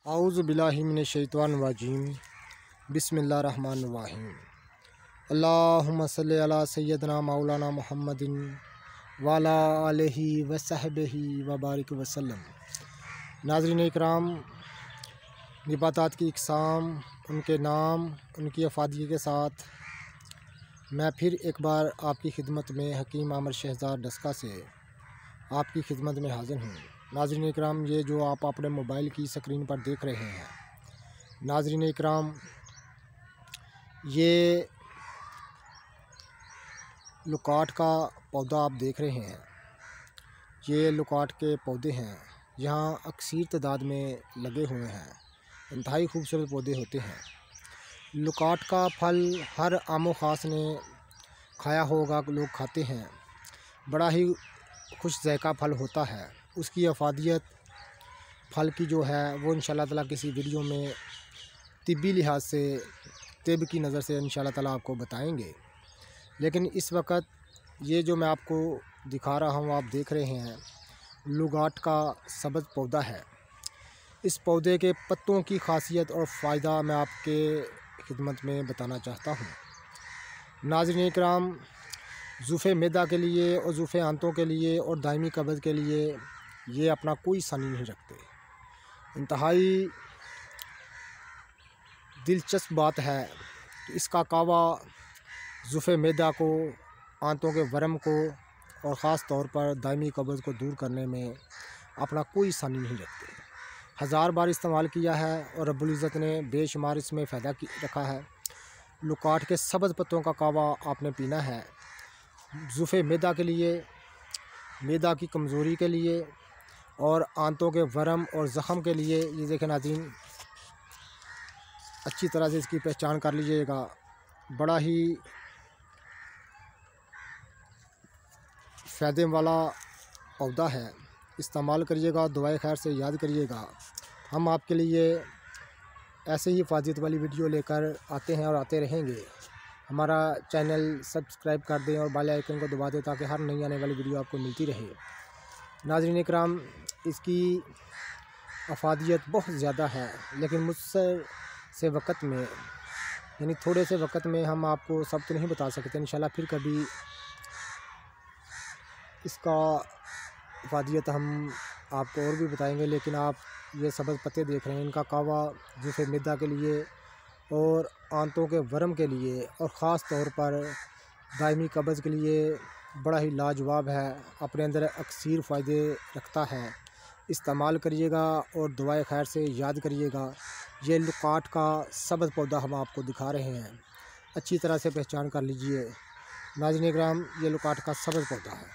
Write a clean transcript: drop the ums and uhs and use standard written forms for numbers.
औज़ु बिल्लाहि मिनश्शैतानिर्रजीम बिस्मिल्लाहिर्रहमानिर्रहीम। अल्लाहुम्मा सल्लि अला सय्यदना मौलाना मुहम्मदिन व अला आलिहि व सहबिहि व बारिक वसल्लम। नाज़रीन इकराम, निबातात की इक़साम, उनके नाम, उनकी अफ़ादियत के साथ मैं फिर एक बार आपकी खिदमत में हकीम आमिर शहज़ाद डस्का से आपकी खिदमत में हाज़िर हूँ। नाज़रीन इकराम, ये जो आप अपने मोबाइल की स्क्रीन पर देख रहे हैं, नाज़रीन इकराम, ये लुकाट का पौधा आप देख रहे हैं। ये लुकाट के पौधे हैं, यहाँ अक्सर तादाद में लगे हुए हैं। इंतहाई खूबसूरत पौधे होते हैं। लुकाट का फल हर आमो ख़ास ने खाया होगा, लोग खाते हैं। बड़ा ही खुश ज़ायक़ा फल होता है। उसकी अफ़ादियत फल की जो है वो इंशाअल्लाह ताला किसी वीडियो में तिब्बी लिहाज से, तिब की नज़र से इंशाअल्लाह ताला आपको बताएंगे। लेकिन इस वक्त ये जो मैं आपको दिखा रहा हूँ, आप देख रहे हैं, लुकाट का सब्ज़ पौधा है। इस पौधे के पत्तों की खासियत और फ़ायदा मैं आपके खिदमत में बताना चाहता हूँ। नाज़रीन इकराम, ज़ुफ़े मैदा के लिए और ज़ुफ़े आंतों के लिए और दायमी कब्ज़ के लिए ये अपना कोई सानी नहीं रखते। इंतहाई दिलचस्प बात है कि इसका कावा ज़ुफ़े मैदा को, आंतों के वरम को और ख़ास तौर पर दायमी कब्ज़ को दूर करने में अपना कोई सानी नहीं रखते। हज़ार बार इस्तेमाल किया है और रब्बुल इज़्ज़त ने बेशुमार इसमें फ़ायदा रखा है। लुकाट के सब्ज़ पत्तों का कावा आपने पीना है। ज़ुफ़े मैदा के लिए, मैदा की कमज़ोरी के लिए और आंतों के वरम और ज़ख़म के लिए। ये देखें नाज़रीन, अच्छी तरह से इसकी पहचान कर लीजिएगा। बड़ा ही फ़ायदे वाला पौधा है, इस्तेमाल करिएगा, दुआए खैर से याद करिएगा। हम आपके लिए ऐसे ही हिफाज़त वाली वीडियो लेकर आते हैं और आते रहेंगे। हमारा चैनल सब्सक्राइब कर दें और बेल आइकन को दबा दें ताकि हर नई आने वाली वीडियो आपको मिलती रहे। नाज़रीन इकराम, इसकी अफ़ादियत बहुत ज़्यादा है, लेकिन मुझसे वक़्त में, यानी थोड़े से वक़्त में हम आपको सब तो नहीं बता सकते। इंशाल्लाह फिर कभी इसका अफ़ादियत हम आपको और भी बताएंगे। लेकिन आप ये सब्ज़ पत्ते देख रहे हैं, इनका कावा ज़ुफ़े मैदा के लिए और आंतों के वरम के लिए और ख़ास तौर पर दायमी कब्ज़ के लिए बड़ा ही लाजवाब है। अपने अंदर अक्सर फ़ायदे रखता है। इस्तेमाल करिएगा और दुआए खैर से याद करिएगा। ये लुकाट का सब्ज़ पौधा हम आपको दिखा रहे हैं, अच्छी तरह से पहचान कर लीजिए। नाज़रीन इकराम, ये लुकाट का सब्ज़ पौधा है।